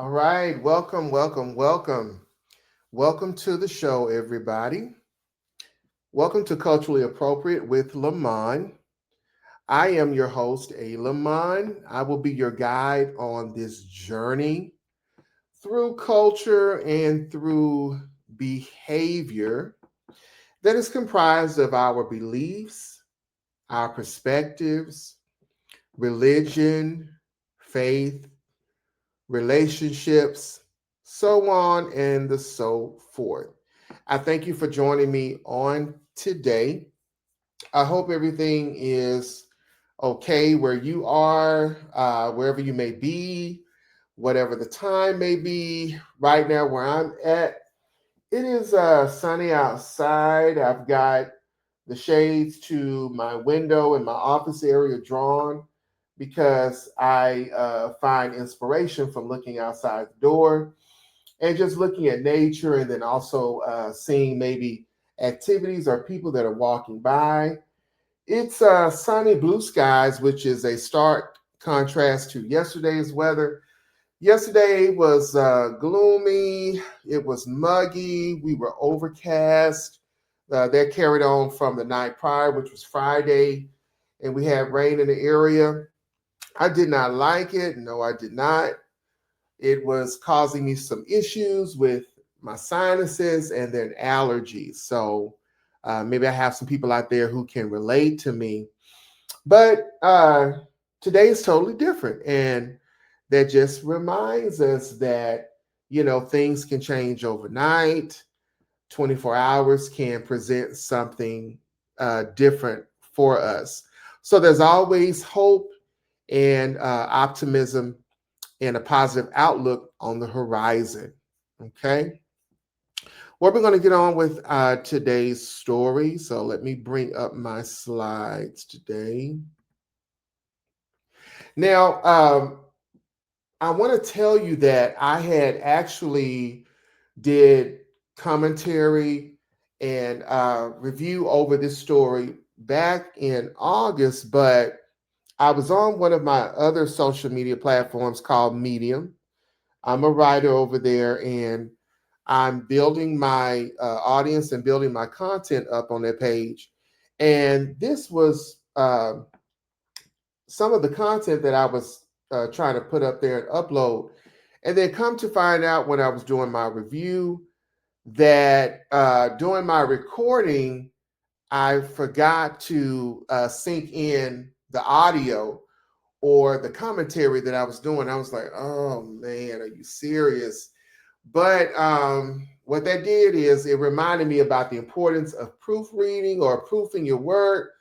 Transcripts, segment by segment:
All right, welcome, welcome, welcome. Welcome to the show, everybody. Welcome to Culturally Appropriate with Lamont. I am your host, A. Lamont. I will be your guide on this journey through culture and through behavior that is comprised of our beliefs, our perspectives, religion, faith, relationships, so on and the so forth. I thank you for joining me on today. I hope everything is okay where you are, wherever you may be, whatever the time may be. Right now, where I'm at, it is sunny outside. I've got the shades to my window in my office area drawn because I find inspiration from looking outside the door and just looking at nature, and then also seeing maybe activities or people that are walking by. It's sunny blue skies, which is a stark contrast to yesterday's weather. Yesterday was gloomy, it was muggy, we were overcast. That carried on from the night prior, which was Friday, and we had rain in the area. I did not like it. No, I did not. It was causing me some issues with my sinuses and then allergies. So maybe I have some people out there who can relate to me. But today is totally different. And that just reminds us that, things can change overnight. 24 hours can present something different for us. So there's always hope and optimism and a positive outlook on the horizon. Okay. Well, we're going to get on with today's story. So let me bring up my slides today. Now, I want to tell you that I had actually did commentary and review over this story back in August, but I was on one of my other social media platforms called Medium. I'm a writer over there, and I'm building my audience and building my content up on that page. And this was some of the content that I was trying to put up there and upload. And then come to find out when I was doing my review that during my recording, I forgot to sync in the audio or the commentary that I was doing. I was like, oh man, are you serious? But what that did is it reminded me about the importance of proofreading or proofing your work,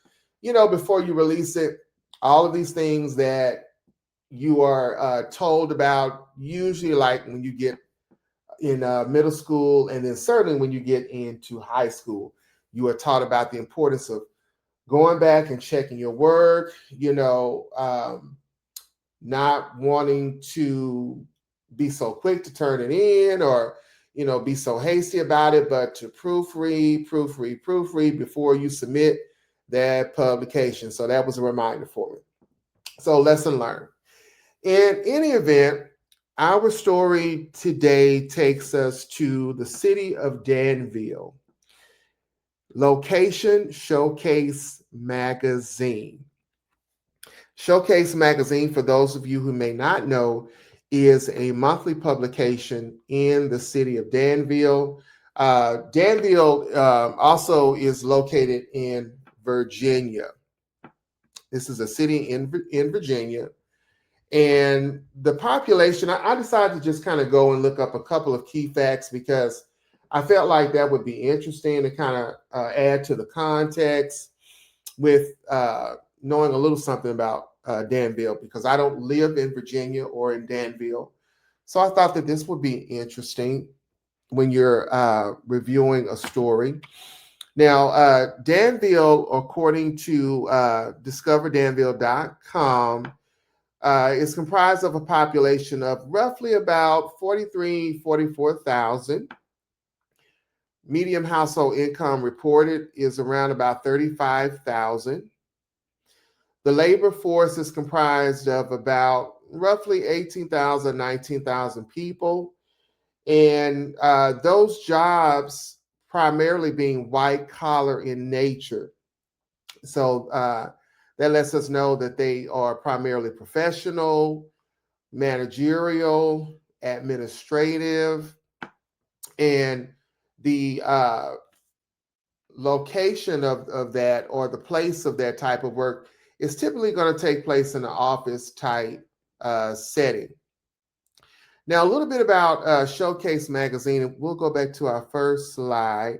before you release it. All of these things that you are told about, usually like when you get in middle school, and then certainly when you get into high school, you are taught about the importance of going back and checking your work, not wanting to be so quick to turn it in or be so hasty about it, but to proofread before you submit that publication. So that was a reminder for me. So lesson learned. In any event, our story today takes us to the city of Danville. Location: Showcase Magazine. Showcase Magazine, for those of you who may not know, is a monthly publication in the city of Danville. Danville also is located in Virginia. This is a city in Virginia. And the population, I decided to just kind of go and look up a couple of key facts because I felt like that would be interesting to kind of add to the context with knowing a little something about Danville, because I don't live in Virginia or in Danville. So I thought that this would be interesting when you're reviewing a story. Now, Danville, according to discoverdanville.com, is comprised of a population of roughly about 44,000. Median household income reported is around about 35,000. The labor force is comprised of about roughly 18,000, 19,000 people. And those jobs primarily being white collar in nature. So that lets us know that they are primarily professional, managerial, administrative, and the location of that, or the place of that type of work, is typically going to take place in an office type setting. Now, a little bit about Showcase Magazine. We'll go back to our first slide.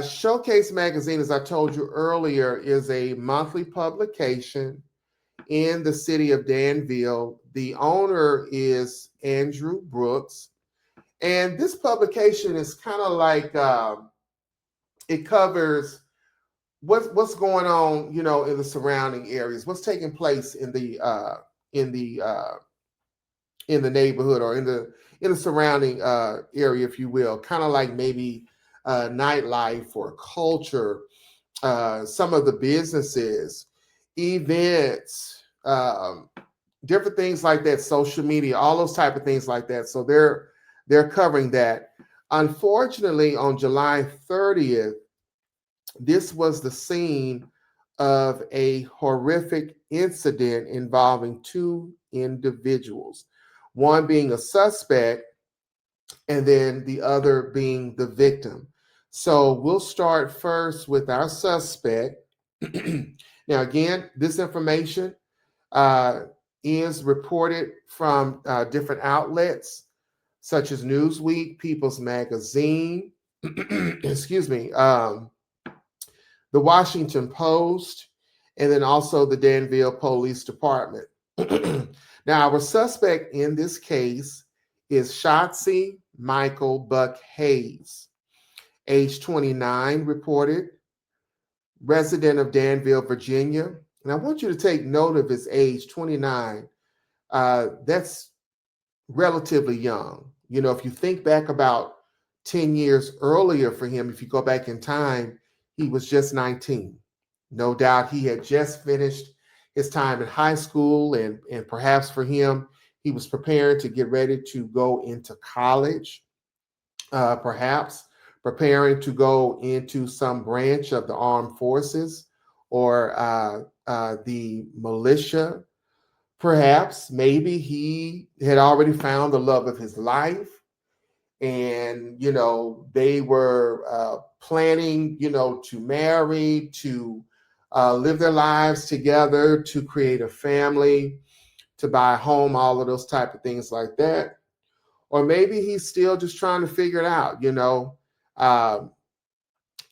Showcase Magazine, as I told you earlier, is a monthly publication in the city of Danville. The owner is Andrew Brooks. And this publication is kind of like, it covers what's going on, in the surrounding areas, what's taking place in the neighborhood, or in the surrounding area, if you will, kind of like maybe nightlife or culture, some of the businesses, events, different things like that, social media, all those type of things like that. So they're covering that. Unfortunately, on July 30th, this was the scene of a horrific incident involving two individuals, one being a suspect and then the other being the victim. So we'll start first with our suspect. Now, again, this information is reported from different outlets such as Newsweek, People's Magazine, excuse me, the Washington Post, and then also the Danville Police Department. Now, our suspect in this case is Shotzi Michael Buck Hayes, age 29, reported, resident of Danville, Virginia. And I want you to take note of his age, 29. That's relatively young. If you think back about 10 years earlier for him, if you go back in time, he was just 19. No doubt he had just finished his time in high school, and perhaps for him, he was preparing to get ready to go into college, perhaps preparing to go into some branch of the armed forces or the militia. Perhaps, maybe he had already found the love of his life, and they were planning to marry, to live their lives together, to create a family, to buy a home, all of those type of things like that. Or maybe he's still just trying to figure it out.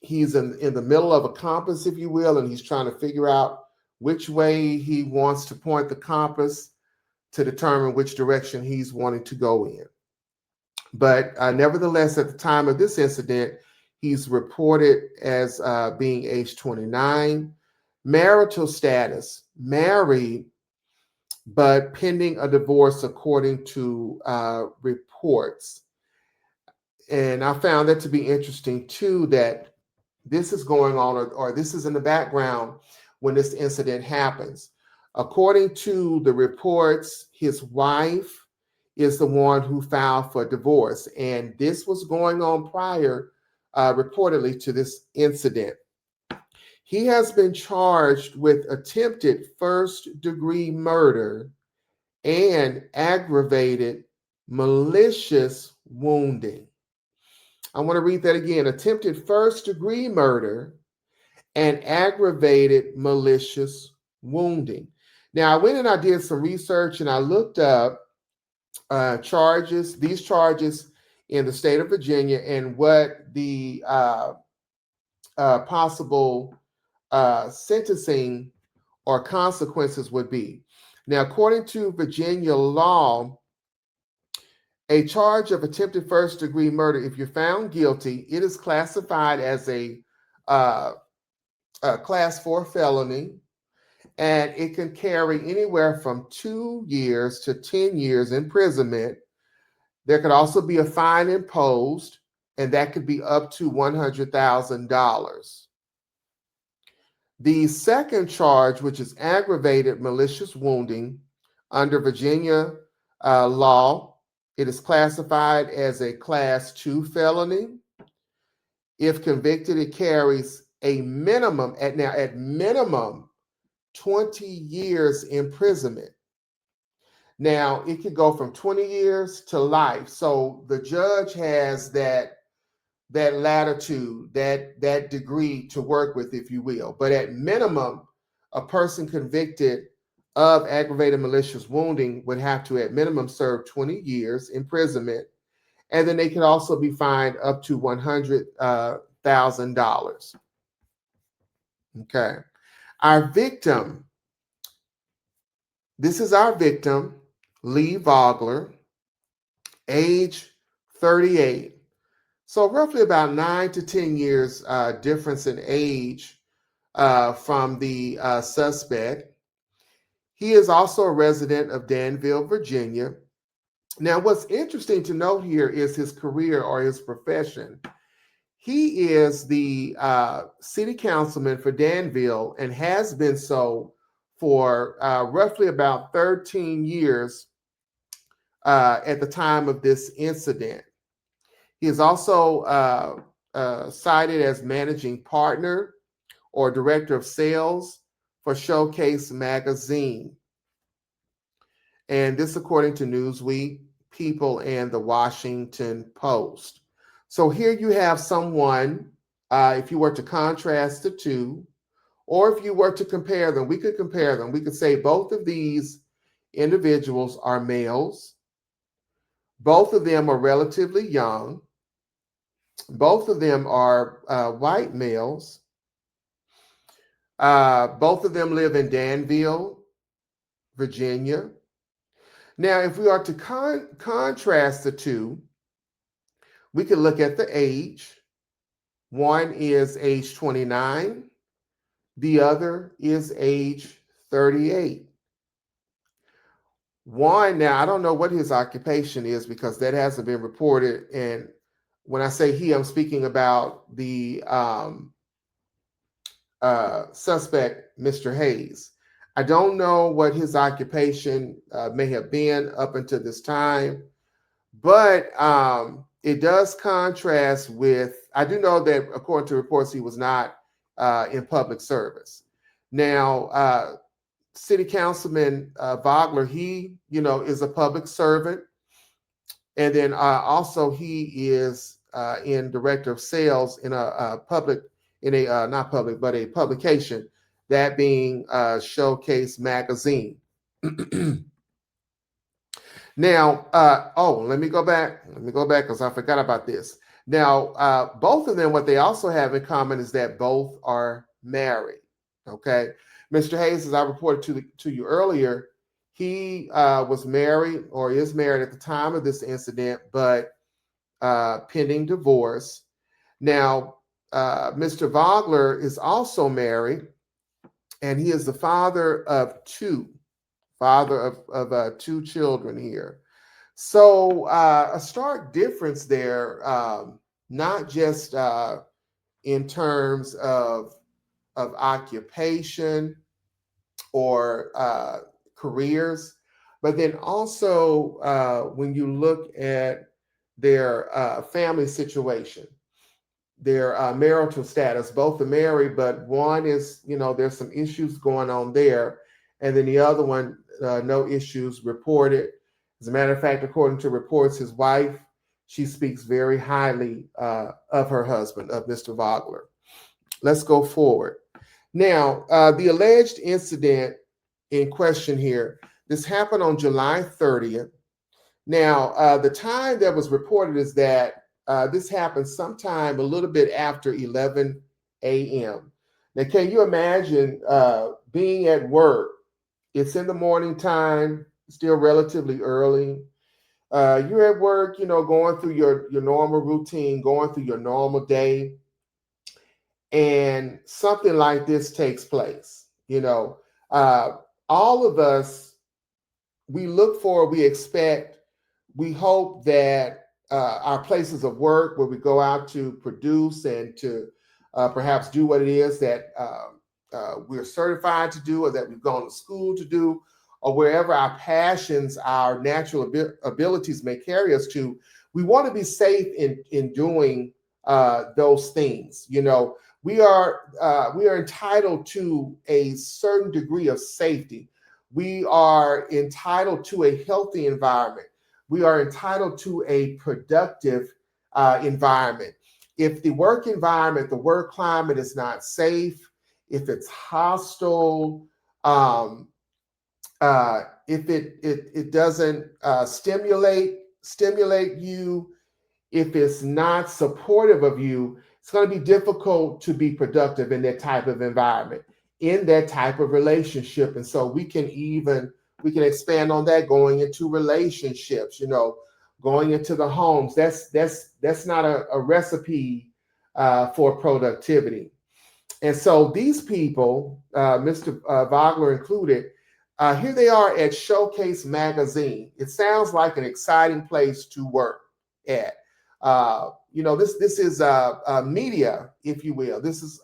He's in the middle of a compass, if you will, and he's trying to figure out which way he wants to point the compass to determine which direction he's wanting to go in. But nevertheless, at the time of this incident, he's reported as being age 29, marital status, married, but pending a divorce according to reports. And I found that to be interesting too, that this is going on, or this is in the background when this incident happens. According to the reports, his wife is the one who filed for divorce. And this was going on prior, reportedly, to this incident. He has been charged with attempted first-degree murder and aggravated malicious wounding. I want to read that again. Attempted first-degree murder and aggravated malicious wounding. Now, I went and I did some research, and I looked up these charges in the state of Virginia, and what the possible sentencing or consequences would be. Now, according to Virginia law, a charge of attempted first-degree murder, if you're found guilty, it is classified as a class 4 felony, and it can carry anywhere from 2 years to 10 years imprisonment. There could also be a fine imposed, and that could be up to $100,000. The second charge, which is aggravated malicious wounding, Under Virginia law, it is classified as a Class 2 felony. If convicted, it carries a minimum, at minimum, 20 years imprisonment. Now, it could go from 20 years to life. So the judge has that latitude, that degree to work with, if you will. But at minimum, a person convicted of aggravated malicious wounding would have to, at minimum, serve 20 years imprisonment. And then they can also be fined up to $100,000. Okay. Our victim, this is our victim, Lee Vogler, age 38. So roughly about 9 to 10 years difference in age from the suspect. He is also a resident of Danville, Virginia. Now, what's interesting to note here is his career or his profession. He is the city councilman for Danville and has been so for roughly about 13 years at the time of this incident. He is also cited as managing partner or director of sales for Showcase magazine. And this according to Newsweek, People, and the Washington Post. So here you have someone, if you were to contrast the two, or if you were to compare them, we could compare them. We could say both of these individuals are males. Both of them are relatively young. Both of them are white males. Both of them live in Danville, Virginia. Now, if we are to contrast the two, we can look at the age. One is age 29. The other is age 38. One, now I don't know what his occupation is because that hasn't been reported. And when I say he, I'm speaking about the suspect, Mr. Hayes. I don't know what his occupation may have been up until this time, but it does contrast with, I do know that according to reports, he was not in public service. Now, City Councilman Vogler, he, is a public servant. And then also he is in director of sales in a not public, but a publication, that being Showcase magazine. Now, let me go back because I forgot about this. Now, both of them, what they also have in common is that both are married. Okay. Mr. Hayes, as I reported to you earlier, he was married or is married at the time of this incident, but pending divorce. Now, Mr. Vogler is also married, and he is the father of two children here. So a stark difference there, not just in terms of occupation or careers, but then also when you look at their family situation, their marital status. Both are married, but one is, there's some issues going on there, and then the other one, no issues reported. As a matter of fact, according to reports, his wife, she speaks very highly of her husband, of Mr. Vogler. Let's go forward. Now, the alleged incident in question here, this happened on July 30th. Now, the time that was reported is that this happened sometime a little bit after 11 a.m. Now, can you imagine being at work? It's in the morning time, still relatively early. You're at work, going through your normal routine, going through your normal day, and something like this takes place. All of us, we look for, we expect, we hope that our places of work where we go out to produce and to perhaps do what it is that we're certified to do or that we've gone to school to do, or wherever our passions, our natural abilities may carry us to, we want to be safe in doing those things. You know, we are entitled to a certain degree of safety. We are entitled to a healthy environment. We are entitled to a productive environment. If the work environment, the work climate is not safe, if it's hostile, um, if it doesn't stimulate you, if it's not supportive of you, it's going to be difficult to be productive in that type of environment, in that type of relationship. And so we can expand on that going into relationships, you know, going into the homes. That's not a recipe for productivity. And so these people, Mr. Vogler included, here they are at Showcase Magazine. It sounds like an exciting place to work at. You know, this is media, if you will. This is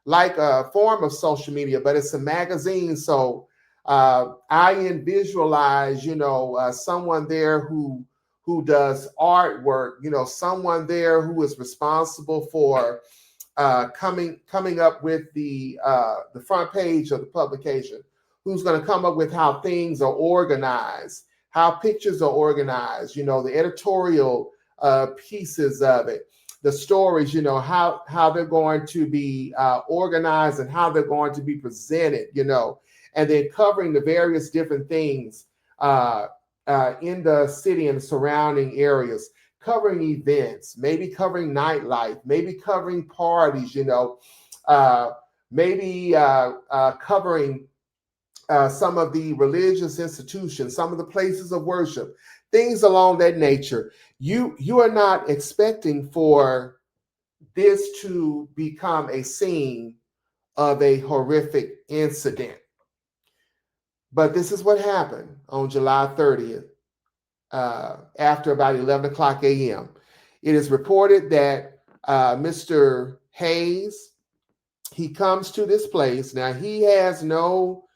like a form of social media, but it's a magazine. So I visualize, you know, someone there who does artwork. You know, someone there who is responsible for coming up with the front page of the publication, who's going to come up with how things are organized, how pictures are organized, you know, the editorial pieces of it, the stories, you know, how they're going to be organized and how they're going to be presented, you know, and then covering the various different things in the city and surrounding areas, covering events, maybe covering nightlife, maybe covering parties, you know, maybe covering some of the religious institutions, some of the places of worship, things along that nature. You are not expecting for this to become a scene of a horrific incident. But this is what happened on July 30th, after about 11 o'clock a.m. It is reported that Mr. Hayes, he comes to this place. Now, he has no,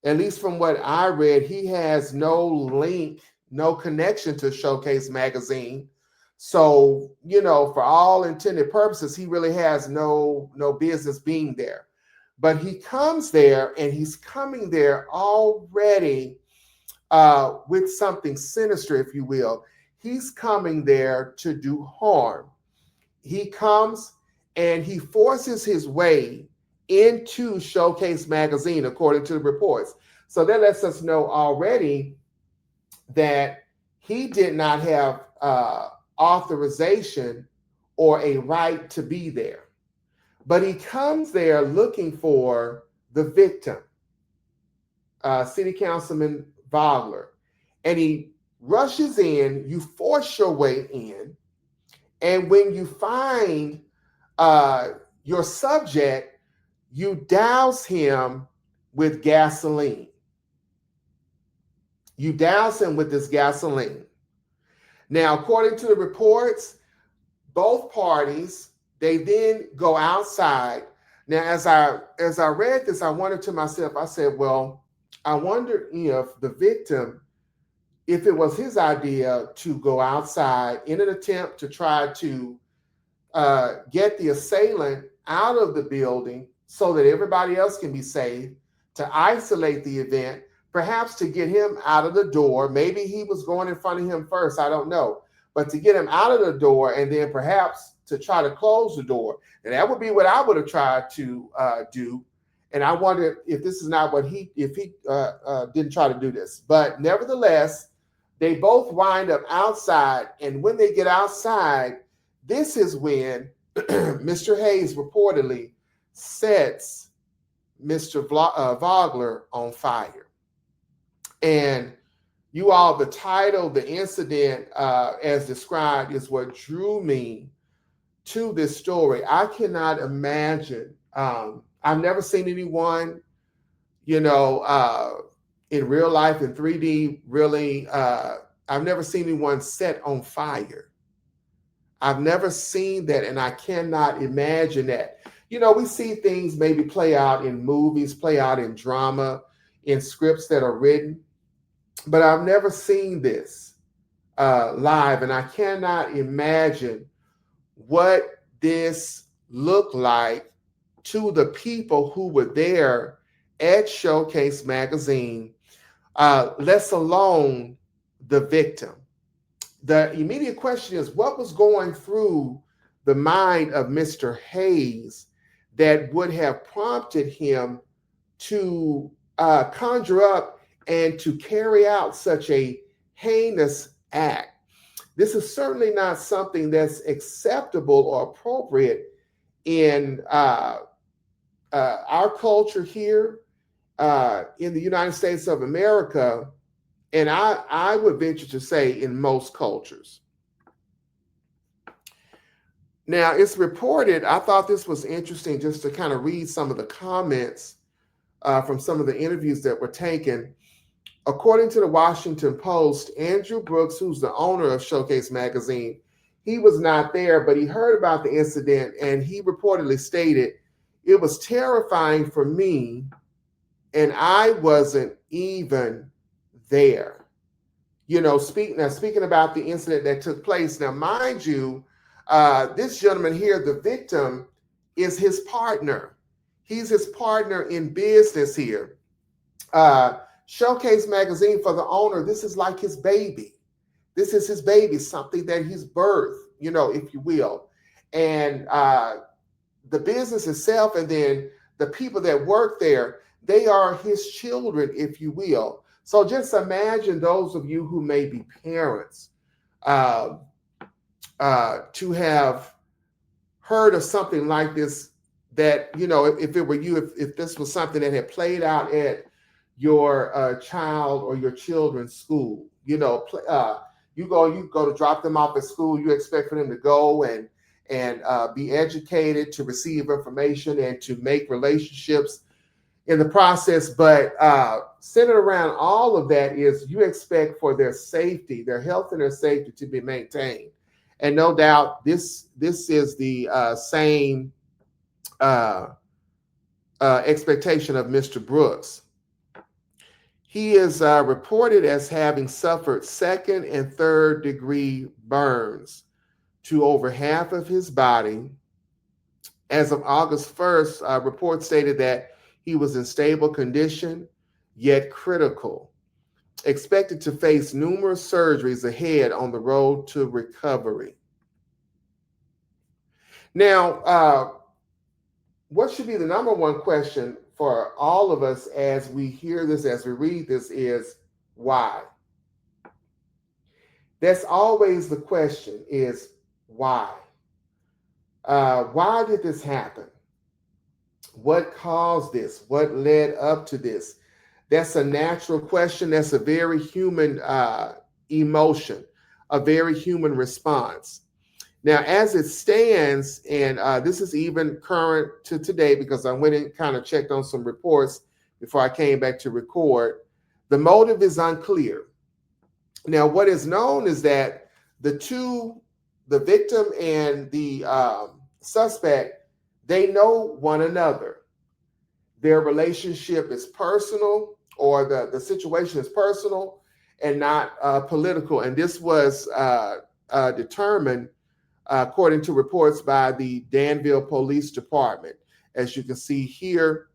at least from what I read, he has no link, no connection to Showcase Magazine. So, you know, for all intended purposes, he really has no business being there. But he comes there, and he's coming there already with something sinister, if you will. He's coming there to do harm. He comes and he forces his way into Showcase Magazine, according to the reports. So that lets us know already that he did not have authorization or a right to be there. But he comes there looking for the victim, City Councilman Vogler, and he rushes in. You force your way in, and when you find your subject, you douse him with gasoline. You douse him with this gasoline. Now, according to the reports, both parties, they then go outside. Now, as I read this, I wondered to myself, I said, well, I wonder if the victim, if it was his idea to go outside in an attempt to try to get the assailant out of the building so that everybody else can be safe, to isolate the event, perhaps to get him out of the door. Maybe he was going in front of him first, I don't know. But to get him out of the door and then perhaps to try to close the door. And that would be what I would have tried to do. And I wonder if this is not what if he didn't try to do this. But nevertheless, they both wind up outside. And when they get outside, this is when Mr. Hayes reportedly sets Mr. Vogler on fire. And you all, the title, the incident as described is what drew me to this story. I cannot imagine. I've never seen anyone, in real life, in 3D, really. I've never seen anyone set on fire. I've never seen that, and I cannot imagine that. We see things maybe play out in movies, play out in drama, in scripts that are written, but I've never seen this live, and I cannot imagine what this looked like to the people who were there at Showcase Magazine, less alone the victim. The immediate question is, what was going through the mind of Mr. Hayes that would have prompted him to conjure up and to carry out such a heinous act? This is certainly not something that's acceptable or appropriate in our culture here in the United States of America, and I would venture to say in most cultures. Now, it's reported, I thought this was interesting just to kind of read some of the comments from some of the interviews that were taken. According to the Washington Post, Andrew Brooks, who's the owner of Showcase Magazine, he was not there, but he heard about the incident, and he reportedly stated, "It was terrifying for me, and I wasn't even there." You know, speaking about the incident that took place. Now, mind you, this gentleman here, the victim, is his partner. He's his partner in business here. Showcase Magazine, for the owner, this is like his baby. This is his baby, something that he's birthed, you know, if you will. And the business itself, and then the people that work there, they are his children, if you will. So just imagine those of you who may be parents to have heard of something like this, that, you know, if it were you, if this was something that had played out at your child or your children's school. You know, you go to drop them off at school, you expect for them to go and be educated, to receive information, and to make relationships in the process. But centered around all of that is you expect for their safety, their health and their safety to be maintained. And no doubt this is the same expectation of Mr. Brooks. He is reported as having suffered second and third degree burns to over half of his body. As of August 1st, reports stated that he was in stable condition, yet critical, expected to face numerous surgeries ahead on the road to recovery. Now, what should be the number one question for all of us as we hear this, as we read this, is why? That's always the question, is why? Why did this happen? What caused this? What led up to this? That's a natural question. That's a very human emotion, a very human response. Now, as it stands, and this is even current to today because I went and kind of checked on some reports before I came back to record, the motive is unclear. Now, what is known is that the victim and the suspect, they know one another. Their relationship is personal, or the situation is personal and not political. And this was determined according to reports by the Danville Police Department. As you can see here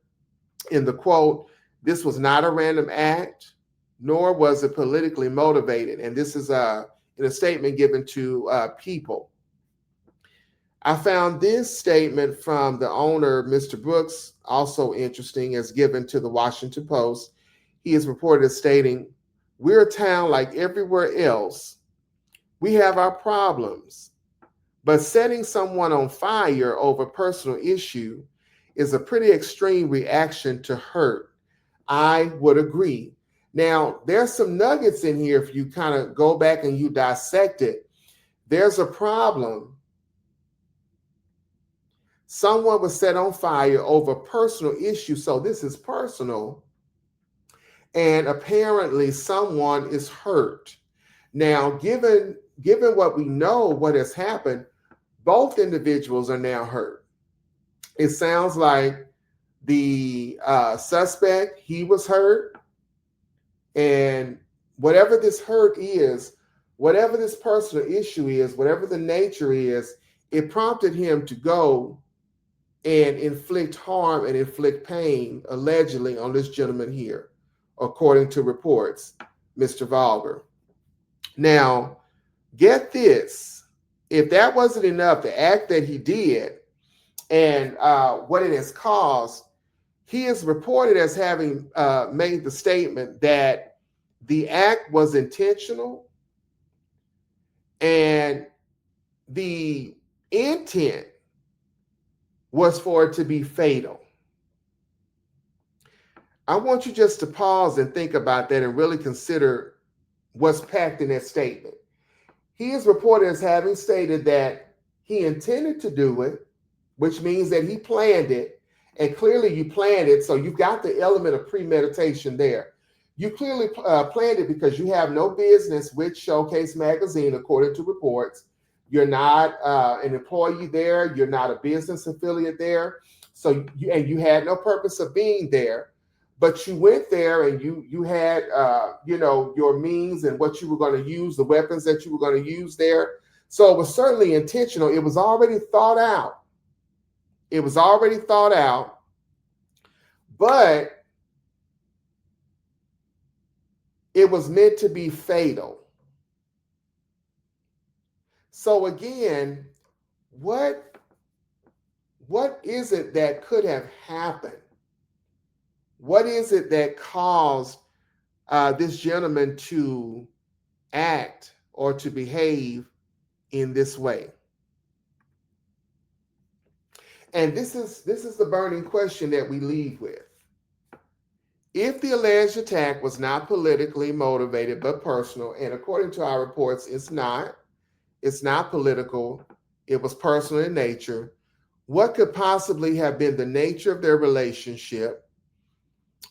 in the quote, this was not a random act, nor was it politically motivated. And this is in a statement given to People. I found this statement from the owner, Mr. Brooks, also interesting, as given to the Washington Post. He is reported as stating, "We're a town like everywhere else. We have our problems. But setting someone on fire over a personal issue is a pretty extreme reaction to hurt. I would agree." Now, there's some nuggets in here if you kind of go back and you dissect it. There's a problem. Someone was set on fire over a personal issue, so this is personal. And apparently someone is hurt. Now, given what we know, what has happened, both individuals are now hurt. It sounds like the suspect, he was hurt, And whatever this hurt is, whatever this personal issue is, whatever the nature is, it prompted him to go and inflict harm and inflict pain, allegedly, on this gentleman here, according to reports, Mr. Vogler. Now, get this. If that wasn't enough, the act that he did and what it has caused, he is reported as having made the statement that the act was intentional and the intent was for it to be fatal. I want you just to pause and think about that and really consider what's packed in that statement. He is reported as having stated that he intended to do it, which means that he planned it. And clearly you planned it, so you've got the element of premeditation there. You clearly planned it because you have no business with Showcase Magazine, according to reports. You're not an employee there. You're not a business affiliate there. So you had no purpose of being there. But you went there and you had your means and what you were going to use, the weapons that you were going to use there. So it was certainly intentional. It was already thought out. It was already thought out, but it was meant to be fatal. So again, what is it that could have happened? What is it that caused this gentleman to act or to behave in this way? And this is the burning question that we leave with. If the alleged attack was not politically motivated but personal, and according to our reports, it's not political, it was personal in nature, what could possibly have been the nature of their relationship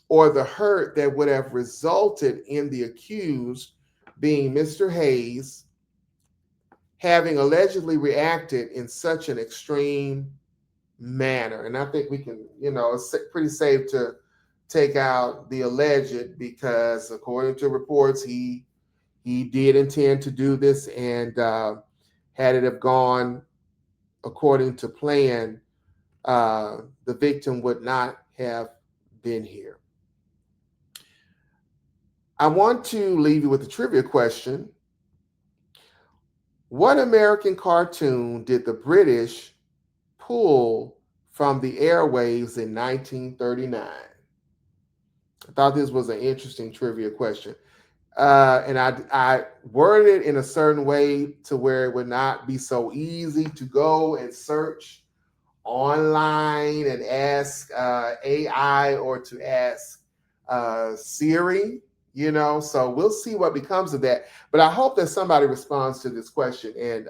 or the hurt that would have resulted in the accused, being Mr. Hayes, having allegedly reacted in such an extreme manner? And I think we can, it's pretty safe to take out the alleged, because according to reports, he did intend to do this, and had it have gone according to plan, the victim would not have been here. I want to leave you with a trivia question. What American cartoon did the British pull from the airwaves in 1939? I thought this was an interesting trivia question. And I worded it in a certain way to where it would not be so easy to go and search online and ask AI or to ask Siri, so we'll see what becomes of that. But I hope that somebody responds to this question and,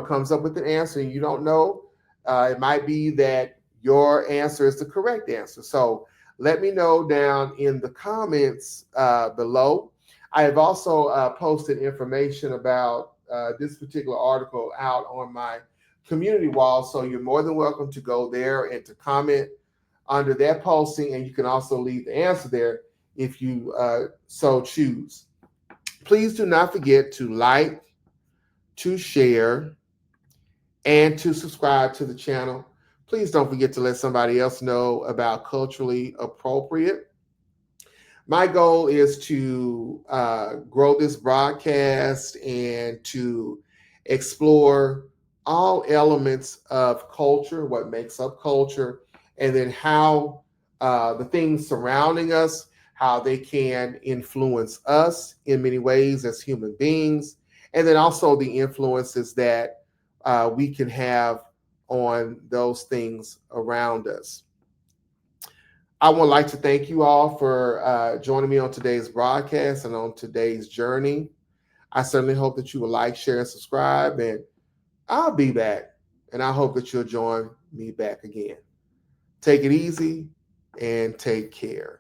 comes up with an answer. And you don't know, it might be that your answer is the correct answer. So let me know down in the comments below. I have also posted information about this particular article out on my community wall, so you're more than welcome to go there and to comment under that posting, and you can also leave the answer there if you so choose. Please do not forget to like, to share, and to subscribe to the channel. Please don't forget to let somebody else know about Culturally Appropriate. My goal is to grow this broadcast and to explore all elements of culture, what makes up culture, and then how the things surrounding us, how they can influence us in many ways as human beings, and then also the influences that we can have on those things around us. I would like to thank you all for joining me on today's broadcast and on today's journey. I certainly hope that you will like, share, and subscribe, and I'll be back, and I hope that you'll join me back again. Take it easy and take care.